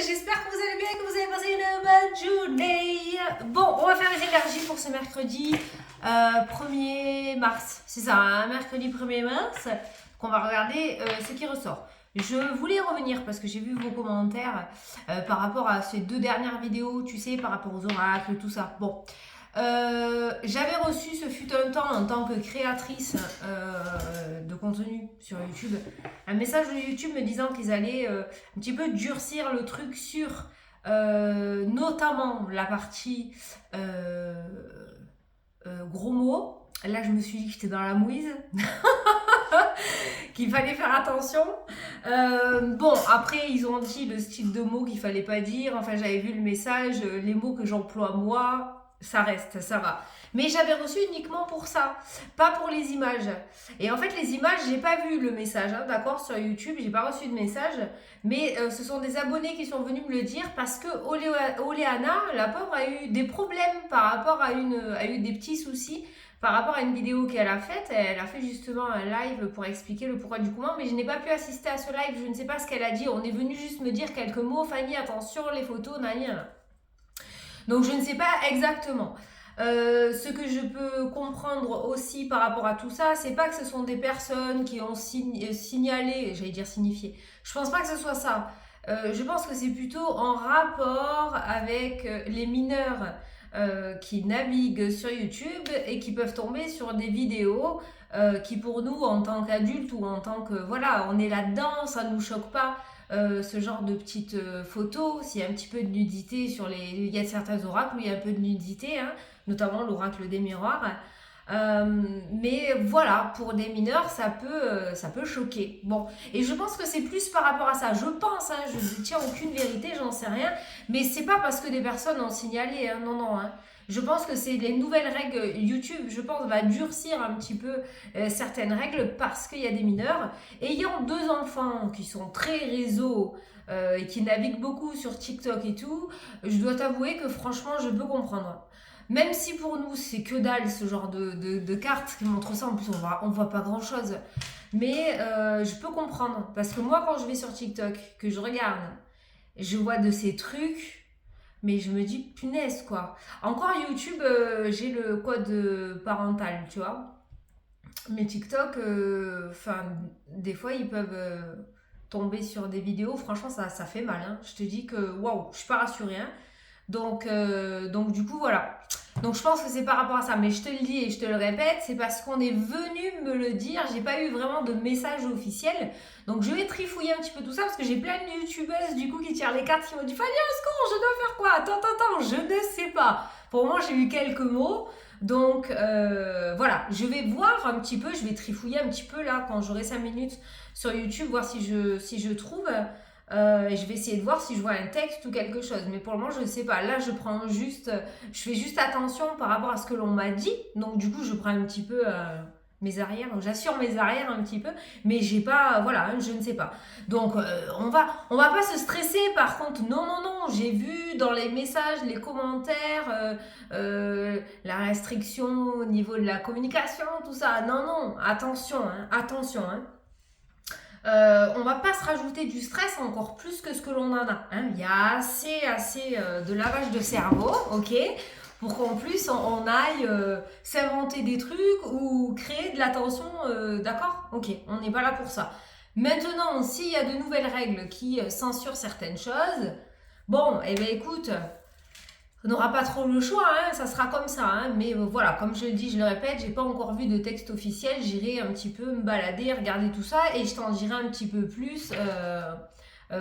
j'espère que vous allez bien et que vous avez passé une bonne journée. Bon, on va faire les énergies pour ce mercredi 1er mars. C'est ça, un mercredi 1er mars qu'on va regarder ce qui ressort. Je voulais revenir parce que j'ai vu vos commentaires par rapport à ces 2 dernières vidéos, tu sais, par rapport aux oracles, tout ça. Bon, j'avais reçu, ce fut un temps en tant que créatrice de contenu sur YouTube, un message de YouTube me disant qu'ils allaient un petit peu durcir le truc sur notamment la partie gros mots. Là je me suis dit que j'étais dans la mouise qu'il fallait faire attention. Bon, après ils ont dit le style de mots qu'il fallait pas dire, enfin j'avais vu le message, les mots que j'emploie moi, ça reste, ça va. Mais j'avais reçu uniquement pour ça, pas pour les images. Et en fait, les images, j'ai pas vu le message, hein, d'accord, sur YouTube, j'ai pas reçu de message. Mais ce sont des abonnés qui sont venus me le dire parce que Oleana, la pauvre, a eu des problèmes par rapport a eu des petits soucis par rapport à une vidéo qu'elle a faite. Elle a fait justement un live pour expliquer le pourquoi du comment, mais je n'ai pas pu assister à ce live, je ne sais pas ce qu'elle a dit. On est venu juste me dire quelques mots, Fanny, attention, les photos, nanana. Donc je ne sais pas exactement. Ce que je peux comprendre aussi par rapport à tout ça, c'est pas que ce sont des personnes qui ont signalé, j'allais dire signifié. Je pense pas que ce soit ça. Je pense que c'est plutôt en rapport avec les mineurs qui naviguent sur YouTube et qui peuvent tomber sur des vidéos qui pour nous en tant qu'adultes ou en tant que voilà, on est là-dedans, ça nous choque pas. Ce genre de petites photos, s'il y a un petit peu de nudité sur les... Il y a certains oracles où il y a un peu de nudité, hein, notamment l'oracle des miroirs. Mais voilà, pour des mineurs, ça peut choquer. Bon, et je pense que c'est plus par rapport à ça. Je pense, hein, je ne tiens aucune vérité, j'en sais rien. Mais c'est pas parce que des personnes ont signalé, hein, non, non. Hein. Je pense que c'est les nouvelles règles. YouTube, je pense, va durcir un petit peu certaines règles parce qu'il y a des mineurs. Ayant 2 enfants qui sont très réseaux et qui naviguent beaucoup sur TikTok et tout, je dois t'avouer que franchement, je peux comprendre. Même si pour nous, c'est que dalle ce genre de cartes qui montrent ça, en plus on voit pas grand chose. Mais je peux comprendre. Parce que moi, quand je vais sur TikTok, que je regarde, je vois de ces trucs. Mais je me dis, punaise, quoi. Encore YouTube, j'ai le code parental, tu vois. Mais TikTok, des fois, ils peuvent tomber sur des vidéos. Franchement, ça fait mal. Hein. Je te dis que, waouh, je suis pas rassurée. Hein. Donc, du coup, voilà. Donc, je pense que c'est par rapport à ça. Mais je te le dis et je te le répète, c'est parce qu'on est venu me le dire. J'ai pas eu vraiment de message officiel. Donc, je vais trifouiller un petit peu tout ça parce que j'ai plein de youtubeuses du coup qui tirent les cartes qui m'ont dit Fanny, je dois faire quoi? Attends, je ne sais pas. Pour moi, j'ai eu quelques mots. Donc, voilà. Je vais voir un petit peu. Je vais trifouiller un petit peu là quand j'aurai 5 minutes sur YouTube, voir si je trouve. Et je vais essayer de voir si je vois un texte ou quelque chose. Mais pour le moment, je ne sais pas. Là, je fais juste attention par rapport à ce que l'on m'a dit. Donc, du coup, je prends un petit peu mes arrières. J'assure mes arrières un petit peu. Mais j'ai pas, voilà, hein, je ne sais pas. Donc, on va pas se stresser. Par contre, non. J'ai vu dans les messages, les commentaires, la restriction au niveau de la communication, tout ça. Non, attention, hein. On va pas se rajouter du stress encore plus que ce que l'on en a. Hein. Il y a assez de lavage de cerveau, ok, pour qu'en plus on aille s'inventer des trucs ou créer de la tension, d'accord. Ok, on n'est pas là pour ça. Maintenant, s'il y a de nouvelles règles qui censurent certaines choses, bon, eh bien écoute, on n'aura pas trop le choix, hein, ça sera comme ça. Hein, mais voilà, comme je le dis, je le répète, j'ai pas encore vu de texte officiel. J'irai un petit peu me balader, regarder tout ça et je t'en dirai un petit peu plus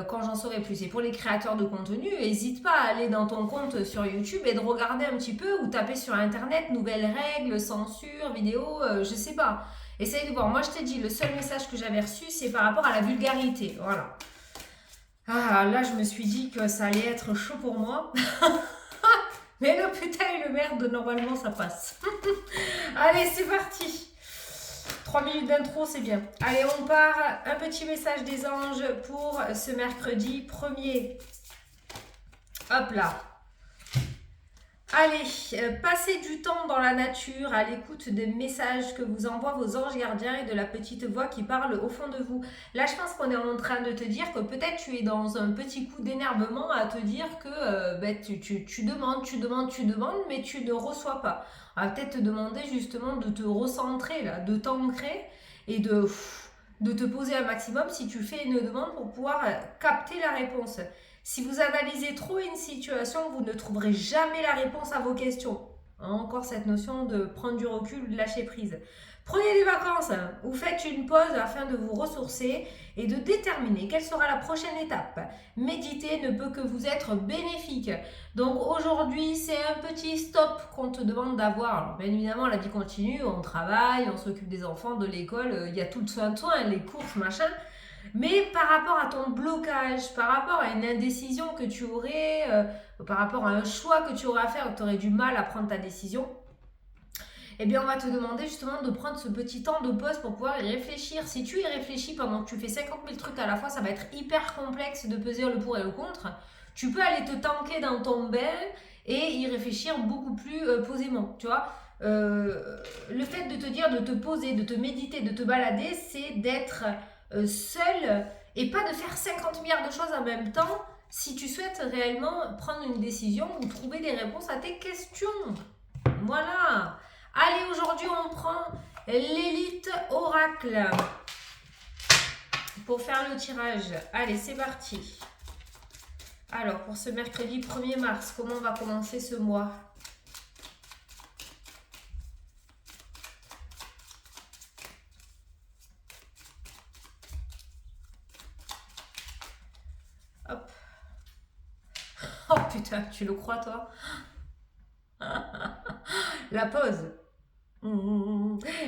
quand j'en saurai plus. Et pour les créateurs de contenu, n'hésite pas à aller dans ton compte sur YouTube et de regarder un petit peu ou taper sur internet nouvelles règles, censure, vidéo, je sais pas. Essaye de voir. Moi, je t'ai dit, le seul message que j'avais reçu, c'est par rapport à la vulgarité. Voilà. Ah, là, je me suis dit que ça allait être chaud pour moi. Mais le putain et le merde, normalement, ça passe. Allez, c'est parti. 3 minutes d'intro, c'est bien. Allez, on part. Un petit message des anges pour ce mercredi 1er. Hop là. Allez, passez du temps dans la nature, à l'écoute des messages que vous envoient vos anges gardiens et de la petite voix qui parle au fond de vous. Là, je pense qu'on est en train de te dire que peut-être tu es dans un petit coup d'énervement à te dire que ben, tu demandes, tu demandes, mais tu ne reçois pas. On va peut-être te demander justement de te recentrer, là, de t'ancrer et de te poser un maximum si tu fais une demande pour pouvoir capter la réponse. Si vous analysez trop une situation, vous ne trouverez jamais la réponse à vos questions. Encore cette notion de prendre du recul, de lâcher prise. Prenez des vacances ou faites une pause afin de vous ressourcer et de déterminer quelle sera la prochaine étape. Méditer ne peut que vous être bénéfique. Donc aujourd'hui, c'est un petit stop qu'on te demande d'avoir. Alors, bien évidemment, la vie continue, on travaille, on s'occupe des enfants, de l'école, il y a tout le soin de soin, les courses, machin. Mais par rapport à ton blocage, par rapport à une indécision que tu aurais, par rapport à un choix que tu aurais à faire, que tu aurais du mal à prendre ta décision, eh bien on va te demander justement de prendre ce petit temps de pause pour pouvoir y réfléchir. Si tu y réfléchis pendant que tu fais 50 000 trucs à la fois, ça va être hyper complexe de peser le pour et le contre. Tu peux aller te tanker dans ton bain et y réfléchir beaucoup plus posément, tu vois. Le fait de te dire, de te poser, de te méditer, de te balader, c'est d'être seul et pas de faire 50 milliards de choses en même temps si tu souhaites réellement prendre une décision ou trouver des réponses à tes questions. Voilà. Allez, aujourd'hui, on prend l'élite oracle pour faire le tirage. Allez, c'est parti. Alors, pour ce mercredi 1er mars, comment on va commencer ce mois? Hop. Oh putain, tu le crois, toi? La pause.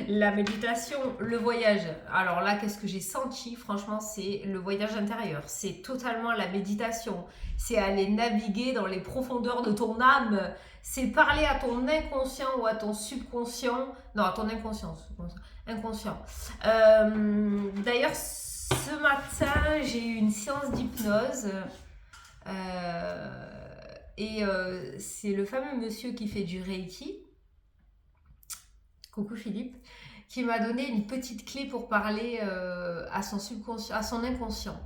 La méditation, le voyage. Alors là, qu'est-ce que j'ai senti? Franchement, c'est le voyage intérieur. C'est totalement la méditation. C'est aller naviguer dans les profondeurs de ton âme. C'est parler à ton inconscient ou à ton subconscient. Non, à ton inconscient. Inconscient. D'ailleurs, ce matin, j'ai eu une séance d'hypnose. C'est le fameux monsieur qui fait du Reiki. Coucou Philippe, qui m'a donné une petite clé pour parler à son subconscient, à son inconscient,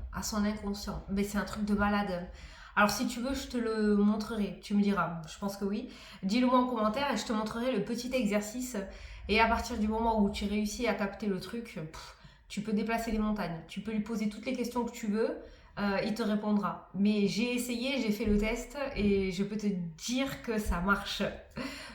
Mais c'est un truc de malade. Alors si tu veux, je te le montrerai. Tu me diras, je pense que oui. Dis-le moi en commentaire et je te montrerai le petit exercice. Et à partir du moment où tu réussis à capter le truc, tu peux déplacer les montagnes. Tu peux lui poser toutes les questions que tu veux. Il te répondra. Mais j'ai essayé, j'ai fait le test et je peux te dire que ça marche.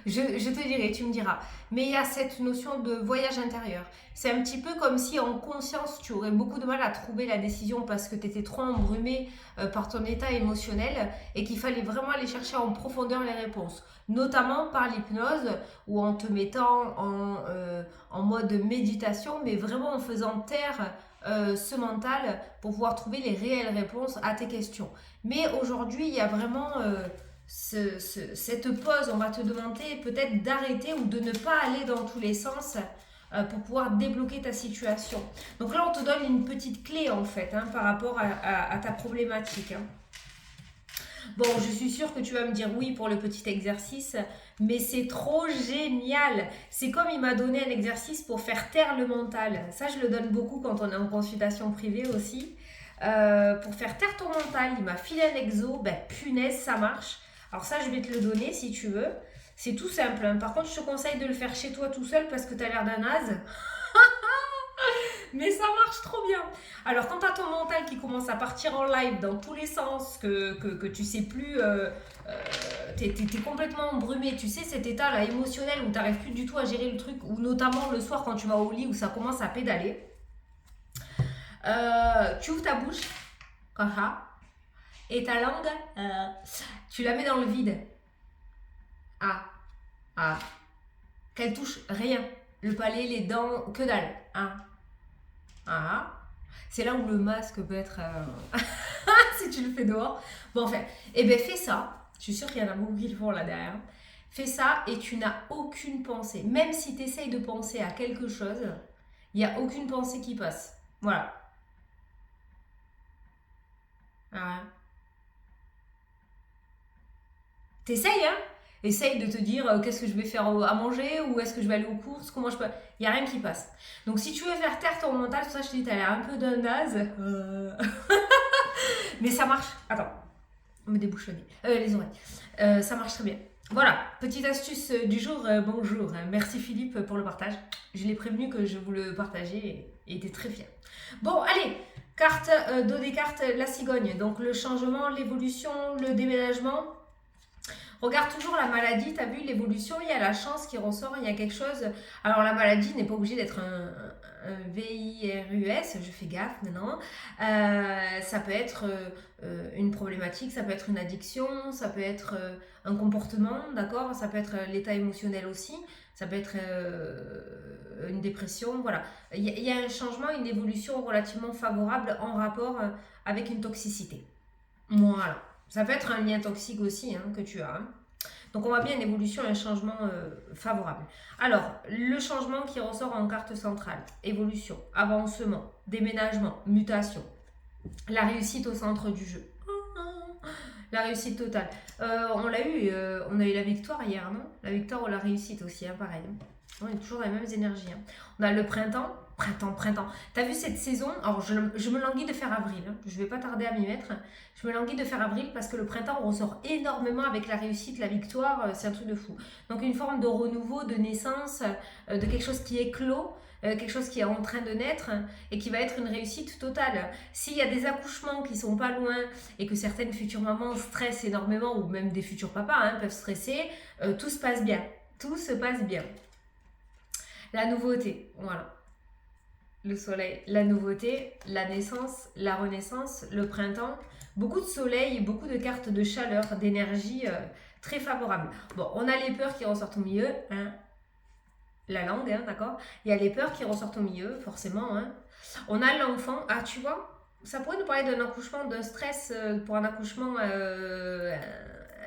Je te dirai, tu me diras. Mais il y a cette notion de voyage intérieur. C'est un petit peu comme si en conscience, tu aurais beaucoup de mal à trouver la décision parce que tu étais trop embrumé par ton état émotionnel et qu'il fallait vraiment aller chercher en profondeur les réponses. Notamment par l'hypnose ou en te mettant en mode méditation, mais vraiment en faisant taire ce mental pour pouvoir trouver les réelles réponses à tes questions. Mais aujourd'hui, il y a vraiment cette pause. On va te demander peut-être d'arrêter ou de ne pas aller dans tous les sens pour pouvoir débloquer ta situation. Donc là, on te donne une petite clé en fait par rapport à ta problématique. Bon, je suis sûre que tu vas me dire oui pour le petit exercice, mais c'est trop génial. C'est comme il m'a donné un exercice pour faire taire le mental. Ça, je le donne beaucoup quand on est en consultation privée aussi. Pour faire taire ton mental, il m'a filé un exo. Ben, punaise, ça marche. Alors ça, je vais te le donner si tu veux. C'est tout simple. Par contre, je te conseille de le faire chez toi tout seul parce que tu as l'air d'un naze. Mais ça marche trop bien. Alors, quand tu as ton mental qui commence à partir en live dans tous les sens, que tu sais plus, t'es complètement embrumé, tu sais, cet état-là émotionnel où tu n'arrives plus du tout à gérer le truc, ou notamment le soir quand tu vas au lit où ça commence à pédaler, tu ouvres ta bouche, comme ça, et ta langue, tu la mets dans le vide. Ah, ah. Qu'elle touche rien. Le palais, les dents, que dalle. Ah. Ah. C'est là où le masque peut être... si tu le fais dehors. Bon, enfin, eh bien, fais ça. Je suis sûre qu'il y en a beaucoup qui le font là derrière. Fais ça et tu n'as aucune pensée. Même si tu essayes de penser à quelque chose, il n'y a aucune pensée qui passe. Voilà. Ah. T'essayes, hein? Essaye de te dire qu'est-ce que je vais faire à manger ou est-ce que je vais aller aux courses, comment je peux... Il n'y a rien qui passe. Donc si tu veux faire taire ton mental, tout ça je te dis, t'as l'air un peu d'un naze. Mais ça marche. Attends, on me débouche le nez. Les oreilles. Ça marche très bien. Voilà, petite astuce du jour, bonjour. Merci Philippe pour le partage. Je l'ai prévenu que je vous le partageais et il était très fier. Bon, allez, carte, dos des cartes, la cigogne. Donc le changement, l'évolution, le déménagement. Regarde toujours la maladie, tu as vu l'évolution, il y a la chance qui ressort, il y a quelque chose. Alors la maladie n'est pas obligée d'être un VIRUS, je fais gaffe maintenant. Ça peut être une problématique, ça peut être une addiction, ça peut être un comportement, d'accord? Ça peut être l'état émotionnel aussi, ça peut être une dépression, voilà. Il y a un changement, une évolution relativement favorable en rapport avec une toxicité. Voilà. Ça peut être un lien toxique aussi que tu as. Donc on voit bien une évolution, un changement favorable. Alors, le changement qui ressort en carte centrale, évolution, avancement, déménagement, mutation, la réussite au centre du jeu. La réussite totale. On l'a eu, on a eu la victoire hier, non? La victoire ou la réussite aussi, pareil. On est toujours dans les mêmes énergies. On a le printemps. T'as vu cette saison? Alors, je me languis de faire avril. Je vais pas tarder à m'y mettre. Je me languis de faire avril parce que le printemps, on ressort énormément avec la réussite, la victoire. C'est un truc de fou. Donc, une forme de renouveau, de naissance, de quelque chose qui est clos, quelque chose qui est en train de naître et qui va être une réussite totale. S'il y a des accouchements qui sont pas loin et que certaines futures mamans stressent énormément ou même des futurs papas peuvent stresser, tout se passe bien. Tout se passe bien. La nouveauté, voilà. Le soleil, la nouveauté, la naissance, la renaissance, le printemps. Beaucoup de soleil, beaucoup de cartes de chaleur, d'énergie très favorables. Bon, on a les peurs qui ressortent au milieu. La langue, d'accord? Il y a les peurs qui ressortent au milieu, forcément. On a l'enfant. Ah, tu vois, ça pourrait nous parler d'un accouchement, d'un stress pour un accouchement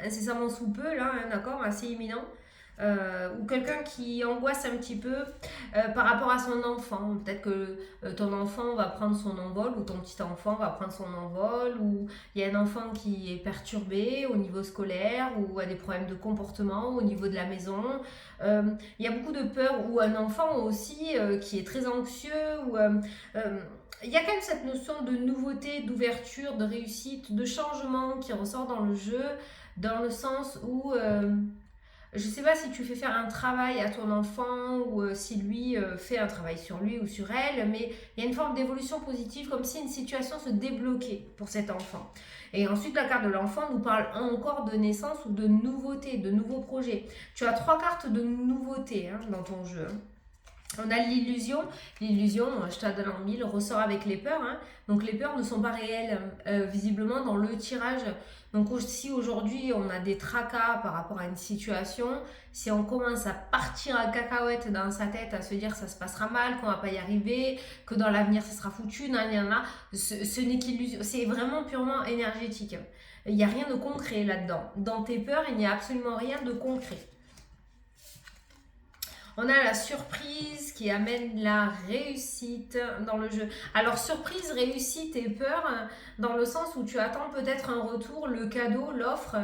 incessamment sous peu, là, d'accord? Assez imminent. Ou quelqu'un qui angoisse un petit peu par rapport à son enfant. Peut-être que ton enfant va prendre son envol ou ton petit enfant va prendre son envol ou il y a un enfant qui est perturbé au niveau scolaire ou a des problèmes de comportement au niveau de la maison. Il y a beaucoup de peur ou un enfant aussi qui est très anxieux ou... il y a quand même cette notion de nouveauté, d'ouverture, de réussite, de changement qui ressort dans le jeu, dans le sens où... je ne sais pas si tu fais faire un travail à ton enfant ou si lui fait un travail sur lui ou sur elle, mais il y a une forme d'évolution positive, comme si une situation se débloquait pour cet enfant. Et ensuite, la carte de l'enfant nous parle encore de naissance ou de nouveauté, de nouveaux projets. Tu as 3 cartes de nouveauté dans ton jeu. On a l'illusion. L'illusion, je te la donne en 1000, ressort avec les peurs. Donc les peurs ne sont pas réelles, visiblement, dans le tirage. Donc si aujourd'hui on a des tracas par rapport à une situation, si on commence à partir à cacahuète dans sa tête, à se dire que ça se passera mal, qu'on va pas y arriver, que dans l'avenir ça sera foutu, ce n'est qu'illusion. C'est vraiment purement énergétique. Il n'y a rien de concret là-dedans. Dans tes peurs, il n'y a absolument rien de concret. On a la surprise qui amène la réussite dans le jeu. Alors surprise, réussite et peur dans le sens où tu attends peut-être un retour, le cadeau, l'offre.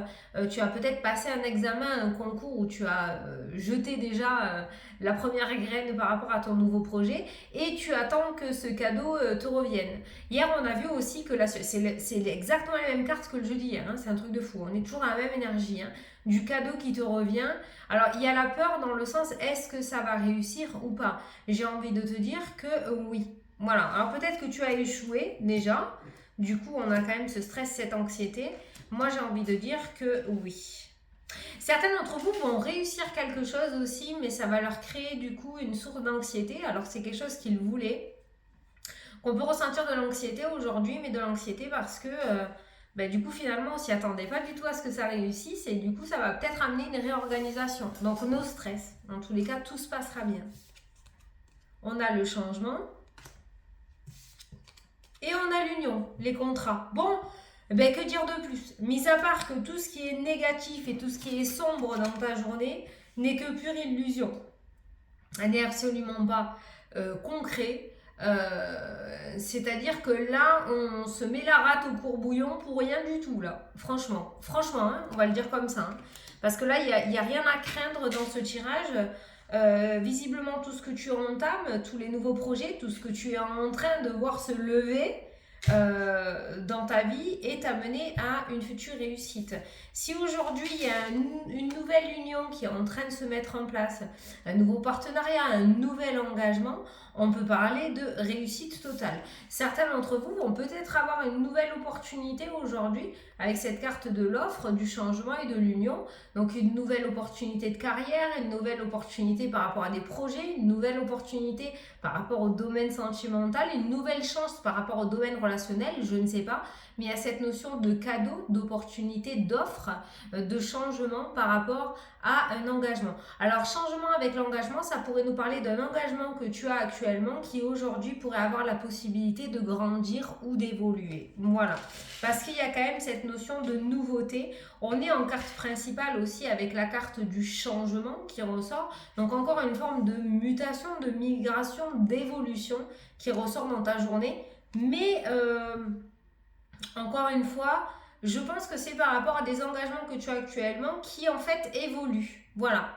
Tu as peut-être passé un examen, un concours où tu as jeté déjà la première graine par rapport à ton nouveau projet et tu attends que ce cadeau te revienne. Hier, on a vu aussi que c'est exactement la même carte que le jeudi hier. C'est un truc de fou. On est toujours dans la même énergie. Du cadeau qui te revient. Alors, il y a la peur dans le sens, est-ce que ça va réussir ou pas? J'ai envie de te dire que oui. Voilà. Alors, peut-être que tu as échoué déjà. Du coup, on a quand même ce stress, cette anxiété. Moi, j'ai envie de dire que oui. Certains d'entre vous vont réussir quelque chose aussi, mais ça va leur créer du coup une source d'anxiété, alors que c'est quelque chose qu'ils voulaient. On peut ressentir de l'anxiété aujourd'hui, mais de l'anxiété parce que... du coup, finalement, on s'y attendait pas du tout à ce que ça réussisse et du coup, ça va peut-être amener une réorganisation. Donc, no stress. Dans tous les cas, tout se passera bien. On a le changement et on a l'union, les contrats. Bon, que dire de plus? Mis à part que tout ce qui est négatif et tout ce qui est sombre dans ta journée n'est que pure illusion. Elle n'est absolument pas concret. C'est-à-dire que là, on se met la rate au courbouillon pour rien du tout, là. Franchement, hein, on va le dire comme ça. Hein. Parce que là, il y a rien à craindre dans ce tirage. Visiblement, tout ce que tu entames, tous les nouveaux projets, tout ce que tu es en train de voir se lever dans ta vie est amené à une future réussite. Si aujourd'hui il y a une nouvelle union qui est en train de se mettre en place, un nouveau partenariat, un nouvel engagement, on peut parler de réussite totale. Certains d'entre vous vont peut-être avoir une nouvelle opportunité aujourd'hui avec cette carte de l'offre, du changement et de l'union. Donc une nouvelle opportunité de carrière, une nouvelle opportunité par rapport à des projets, une nouvelle opportunité par rapport au domaine sentimental, une nouvelle chance par rapport au domaine relationnel, je ne sais pas, mais il y a cette notion de cadeau, d'opportunité, d'offre, de changement par rapport à un engagement. Alors changement avec l'engagement, ça pourrait nous parler d'un engagement que tu as actuellement qui aujourd'hui pourrait avoir la possibilité de grandir ou d'évoluer. Voilà, parce qu'il y a quand même cette notion de nouveauté. On est en carte principale aussi avec la carte du changement qui ressort. Donc encore une forme de mutation, de migration, d'évolution qui ressort dans ta journée. Mais encore une fois, je pense que c'est par rapport à des engagements que tu as actuellement qui en fait évoluent. Voilà.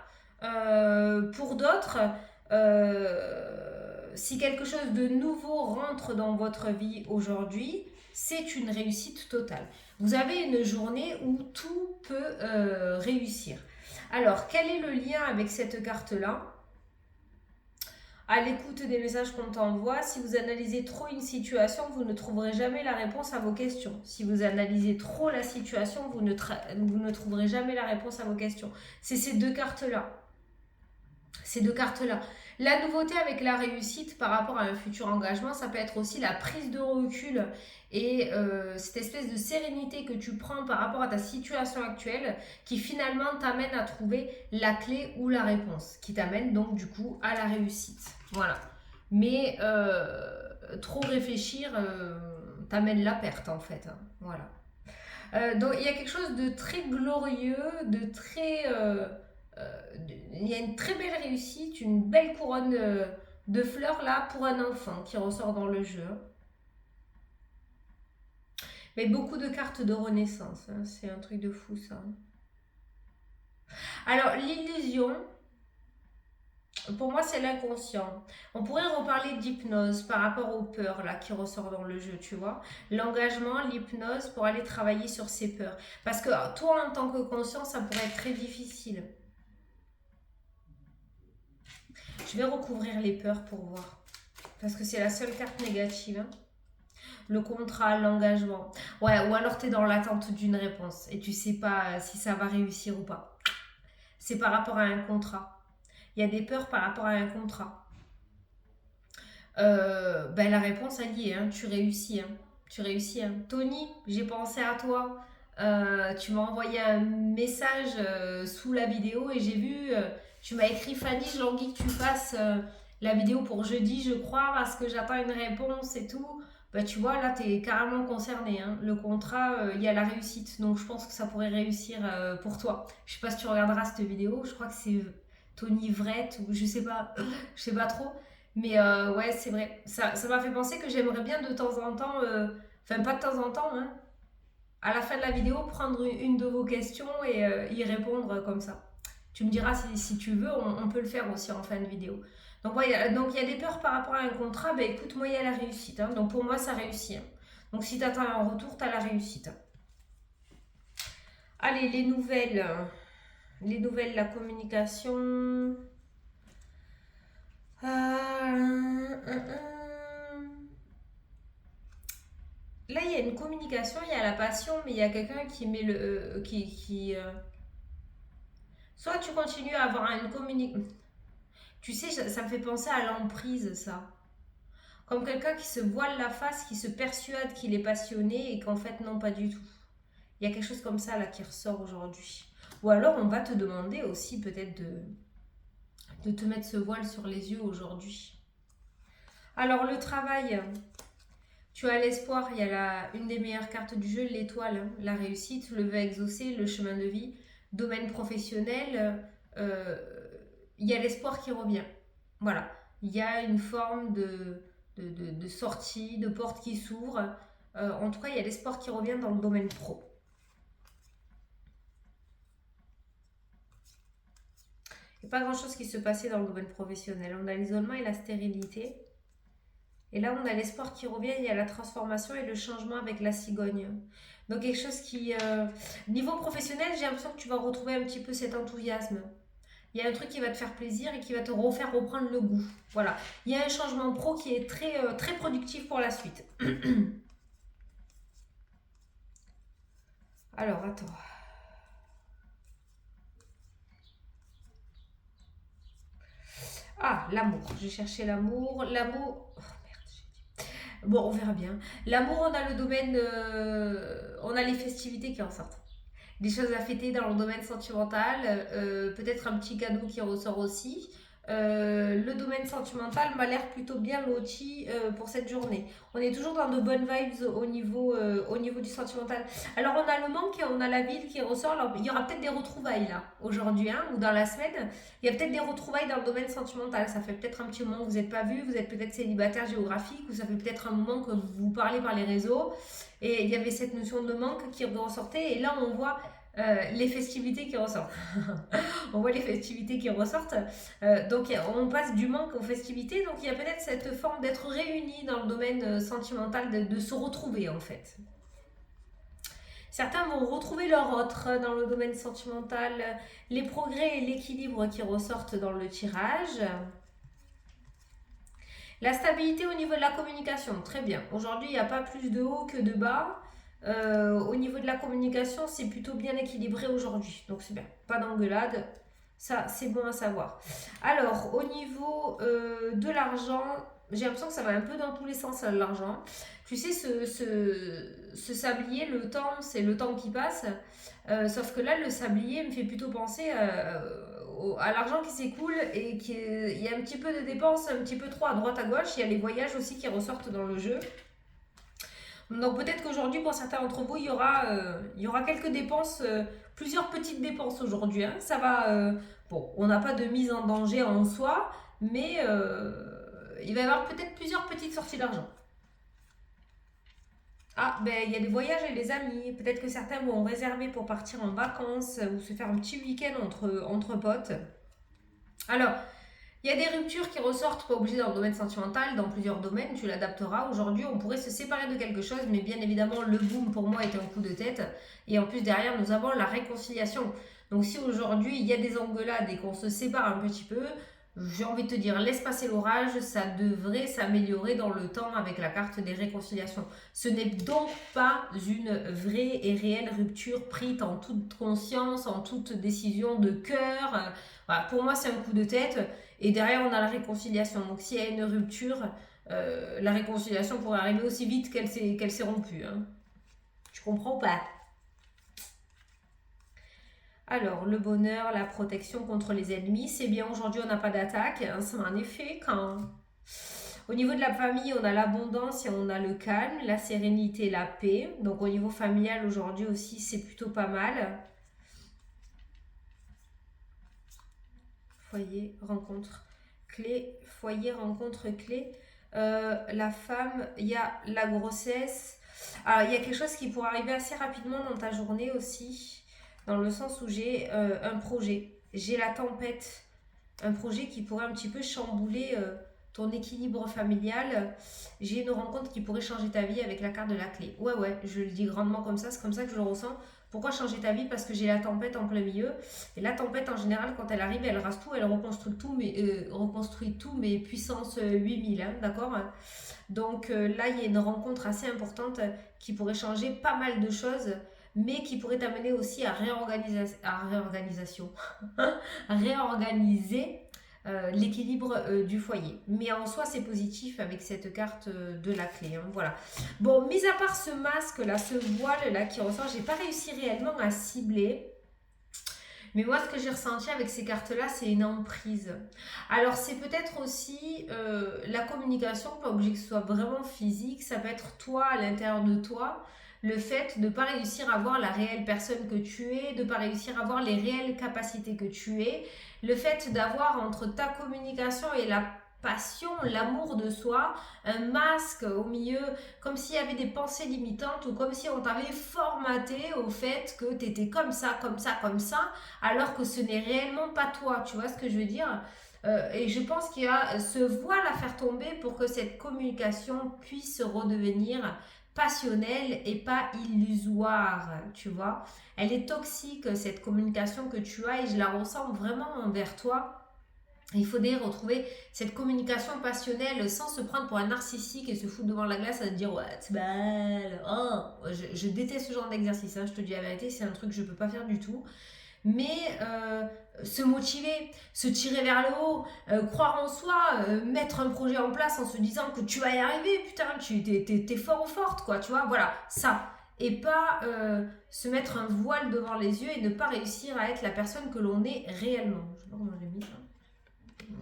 Pour d'autres, si quelque chose de nouveau rentre dans votre vie aujourd'hui, c'est une réussite totale. Vous avez une journée où tout peut réussir. Alors, quel est le lien avec cette carte-là ? À l'écoute des messages qu'on t'envoie, si vous analysez trop une situation, vous ne trouverez jamais la réponse à vos questions. Si vous analysez trop la situation, vous ne trouverez jamais la réponse à vos questions. C'est ces deux cartes-là. Ces deux cartes-là. La nouveauté avec la réussite par rapport à un futur engagement, ça peut être aussi la prise de recul et cette espèce de sérénité que tu prends par rapport à ta situation actuelle qui finalement t'amène à trouver la clé ou la réponse, qui t'amène donc du coup à la réussite. Voilà. Mais trop réfléchir t'amène la perte en fait. Hein. Voilà. Donc il y a quelque chose de très glorieux, de très... il y a une très belle réussite, une belle couronne de fleurs là pour un enfant qui ressort dans le jeu. Mais beaucoup de cartes de renaissance, hein. C'est un truc de fou ça. Alors l'illusion, pour moi c'est l'inconscient. On pourrait reparler d'hypnose par rapport aux peurs là qui ressort dans le jeu, tu vois. L'engagement, l'hypnose pour aller travailler sur ces peurs. Parce que toi en tant que conscient, ça pourrait être très difficile. Je vais recouvrir les peurs pour voir. Parce que c'est la seule carte négative. Hein. Le contrat, l'engagement. Ouais, ou alors tu es dans l'attente d'une réponse et tu sais pas si ça va réussir ou pas. C'est par rapport à un contrat. Il y a des peurs par rapport à un contrat. Ben la réponse, elle y est. Hein. Tu réussis. Hein. Tu réussis. Hein. Tony, j'ai pensé à toi. Tu m'as envoyé un message sous la vidéo et j'ai vu... tu m'as écrit Fanny, j'ai envie que tu fasses la vidéo pour jeudi, je crois, parce que j'attends une réponse et tout. Bah, tu vois, là, tu es carrément concerné. Hein. Le contrat, il y a la réussite. Donc, je pense que ça pourrait réussir pour toi. Je sais pas si tu regarderas cette vidéo. Je crois que c'est Tony Vrette ou je sais pas. Je sais pas trop. Mais ouais, c'est vrai. Ça m'a fait penser que j'aimerais bien de temps en temps, enfin, pas de temps en temps, hein, à la fin de la vidéo, prendre une de vos questions et y répondre comme ça. Tu me diras si tu veux, on peut le faire aussi en fin de vidéo. Donc, il y a des peurs par rapport à un contrat. Ben écoute, moi, il y a la réussite. Hein. Donc, pour moi, ça réussit. Hein. Donc, si tu attends un retour, tu as la réussite. Allez, les nouvelles. Les nouvelles, la communication. Là, il y a une communication, il y a la passion, mais il y a quelqu'un qui met le... Soit tu continues à avoir une communication... Tu sais, ça me fait penser à l'emprise, ça. Comme quelqu'un qui se voile la face, qui se persuade qu'il est passionné et qu'en fait, non, pas du tout. Il y a quelque chose comme ça là qui ressort aujourd'hui. Ou alors, on va te demander aussi peut-être de te mettre ce voile sur les yeux aujourd'hui. Alors, le travail, tu as l'espoir, il y a une des meilleures cartes du jeu, l'étoile, hein, la réussite, le vœu exaucé, le chemin de vie, domaine professionnel, il y a l'espoir qui revient. Voilà, il y a une forme de sorties, de portes qui s'ouvrent. En tout cas, il y a l'espoir qui revient dans le domaine pro. Il n'y a pas grand-chose qui se passait dans le domaine professionnel. On a l'isolement et la stérilité. Et là, on a l'espoir qui revient, il y a la transformation et le changement avec la cigogne. Donc quelque chose qui... niveau professionnel, j'ai l'impression que tu vas retrouver un petit peu cet enthousiasme. Il y a un truc qui va te faire plaisir et qui va te refaire reprendre le goût. Voilà. Il y a un changement pro qui est très, très productif pour la suite. Alors, attends. Ah, l'amour. J'ai cherché l'amour. L'amour... Oh, merde, bon, on verra bien. L'amour, on a le domaine... on a les festivités qui en sortent. Des choses à fêter dans le domaine sentimental. Peut-être un petit cadeau qui ressort aussi. Le domaine sentimental m'a l'air plutôt bien loti pour cette journée. On est toujours dans de bonnes vibes au niveau du sentimental. Alors on a le manque et on a la ville qui ressort. Alors, il y aura peut-être des retrouvailles là, aujourd'hui ou dans la semaine. Il y a peut-être des retrouvailles dans le domaine sentimental. Ça fait peut-être un petit moment que vous n'êtes pas vus, vous êtes peut-être célibataire géographique ou ça fait peut-être un moment que vous vous parlez par les réseaux. Et il y avait cette notion de manque qui ressortait et là on voit les festivités qui ressortent. On voit les festivités qui ressortent. Donc on passe du manque aux festivités. Donc il y a peut-être cette forme d'être réunis dans le domaine sentimental, de se retrouver en fait. Certains vont retrouver leur autre dans le domaine sentimental. Les progrès et l'équilibre qui ressortent dans le tirage. La stabilité au niveau de la communication, très bien. Aujourd'hui, il n'y a pas plus de haut que de bas. Au niveau de la communication, c'est plutôt bien équilibré aujourd'hui. Donc c'est bien, pas d'engueulade. Ça, c'est bon à savoir. Alors, au niveau de l'argent, j'ai l'impression que ça va un peu dans tous les sens, l'argent. Tu sais, ce sablier, le temps, c'est le temps qui passe. Sauf que là, le sablier me fait plutôt penser à l'argent qui s'écoule et il y a un petit peu de dépenses, un petit peu trop à droite à gauche. Il y a les voyages aussi qui ressortent dans le jeu. Donc peut-être qu'aujourd'hui, pour certains d'entre vous, il y aura quelques dépenses, plusieurs petites dépenses aujourd'hui. Ça va, bon, on n'a pas de mise en danger en soi, mais il va y avoir peut-être plusieurs petites sorties d'argent. Ah, ben il y a des voyages et des amis. Peut-être que certains vont réserver pour partir en vacances ou se faire un petit week-end entre potes. Alors, il y a des ruptures qui ressortent, pas obligées dans le domaine sentimental, dans plusieurs domaines, tu l'adapteras. Aujourd'hui, on pourrait se séparer de quelque chose, mais bien évidemment, le boom pour moi est un coup de tête. Et en plus, derrière, nous avons la réconciliation. Donc, si aujourd'hui, il y a des engueulades et qu'on se sépare un petit peu, j'ai envie de te dire, laisse passer l'orage, ça devrait s'améliorer dans le temps avec la carte des réconciliations. Ce n'est donc pas une vraie et réelle rupture prise en toute conscience, en toute décision de cœur. Voilà, pour moi, c'est un coup de tête. Et derrière, on a la réconciliation. Donc, s'il y a une rupture, la réconciliation pourrait arriver aussi vite qu'elle s'est rompue. Tu comprends ou pas? Alors, le bonheur, la protection contre les ennemis, c'est bien. Aujourd'hui, on n'a pas d'attaque. C'est un effet quand... Au niveau de la famille, on a l'abondance et on a le calme, la sérénité, la paix. Donc, au niveau familial, aujourd'hui aussi, c'est plutôt pas mal. Foyer, rencontre, clé. Foyer, rencontre, clé. La femme, il y a la grossesse. Alors, il y a quelque chose qui pourrait arriver assez rapidement dans ta journée aussi. Dans le sens où j'ai un projet, j'ai la tempête, un projet qui pourrait un petit peu chambouler ton équilibre familial. J'ai une rencontre qui pourrait changer ta vie avec la carte de la clé. Ouais, je le dis grandement comme ça, c'est comme ça que je le ressens. Pourquoi changer ta vie? Parce que j'ai la tempête en plein milieu. Et la tempête, en général, quand elle arrive, elle rase tout, elle reconstruit tout, mais puissance 8000, d'accord? Donc là, il y a une rencontre assez importante qui pourrait changer pas mal de choses, mais qui pourrait t'amener aussi à réorganiser l'équilibre du foyer. Mais en soi, c'est positif avec cette carte de la clé. Voilà. Bon, mis à part ce masque là, ce voile là qui ressort, j'ai pas réussi réellement à cibler. Mais moi, ce que j'ai ressenti avec ces cartes-là, c'est une emprise. Alors, c'est peut-être aussi la communication, pas obligé que ce soit vraiment physique. Ça peut être toi, à l'intérieur de toi, le fait de ne pas réussir à voir la réelle personne que tu es, de ne pas réussir à voir les réelles capacités que tu es, le fait d'avoir entre ta communication et passion, l'amour de soi, un masque au milieu, comme s'il y avait des pensées limitantes ou comme si on t'avait formaté au fait que tu étais comme ça, comme ça, comme ça, alors que ce n'est réellement pas toi, tu vois ce que je veux dire? Et je pense qu'il y a ce voile à faire tomber pour que cette communication puisse redevenir passionnelle et pas illusoire, tu vois. Elle est toxique, cette communication que tu as, et je la ressens vraiment envers toi. Il faudrait retrouver cette communication passionnelle sans se prendre pour un narcissique et se foutre devant la glace à se dire ouais, c'est belle. Oh. Je déteste ce genre d'exercice, hein, je te dis la vérité, c'est un truc que je peux pas faire du tout. Mais se motiver, se tirer vers le haut, croire en soi, mettre un projet en place en se disant que tu vas y arriver, putain, t'es fort ou forte, quoi, tu vois, voilà, ça. Et pas se mettre un voile devant les yeux et ne pas réussir à être la personne que l'on est réellement. Je sais pas comment j'ai mis ça.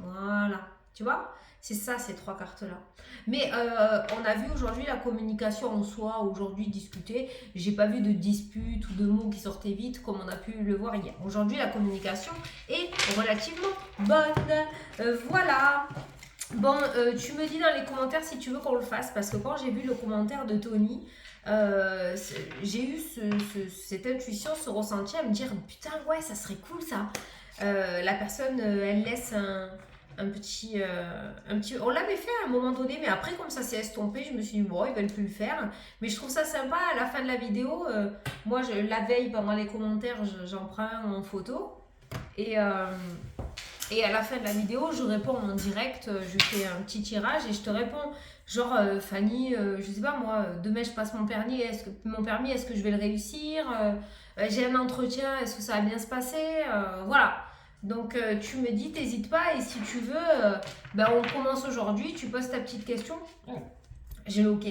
Voilà, tu vois, c'est ça ces trois cartes-là. Mais on a vu aujourd'hui la communication en soi, aujourd'hui discuter. J'ai pas vu de disputes ou de mots qui sortaient vite comme on a pu le voir hier. Aujourd'hui, la communication est relativement bonne. Voilà. Bon, tu me dis dans les commentaires si tu veux qu'on le fasse, parce que quand j'ai vu le commentaire de Tony, j'ai eu cette intuition, ce ressenti à me dire putain, ouais, ça serait cool ça. La personne, elle laisse un petit. On l'avait fait à un moment donné, mais après, comme ça s'est estompé, je me suis dit, bon, ils veulent plus le faire. Mais je trouve ça sympa à la fin de la vidéo. Moi, la veille, pendant les commentaires, j'en prends un en photo. Et à la fin de la vidéo, je réponds en direct, je fais un petit tirage et je te réponds. Genre, Fanny, je sais pas moi, demain je passe mon permis, est-ce que je vais le réussir? J'ai un entretien, est-ce que ça va bien se passer? Voilà. Donc tu me dis, t'hésites pas, et si tu veux, on commence aujourd'hui, tu poses ta petite question. J'ai ok.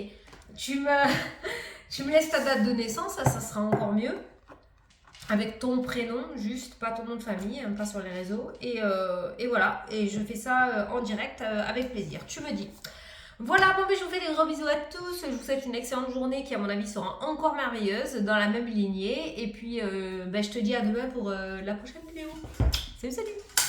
Tu me laisses ta date de naissance, ça sera encore mieux. Avec ton prénom, juste, pas ton nom de famille, hein, pas sur les réseaux. Et voilà, et je fais ça en direct avec plaisir. Tu me dis. Voilà, bon, mais je vous fais des gros bisous à tous. Je vous souhaite une excellente journée qui, à mon avis, sera encore merveilleuse dans la même lignée. Et puis, je te dis à demain pour la prochaine vidéo. Salut, salut!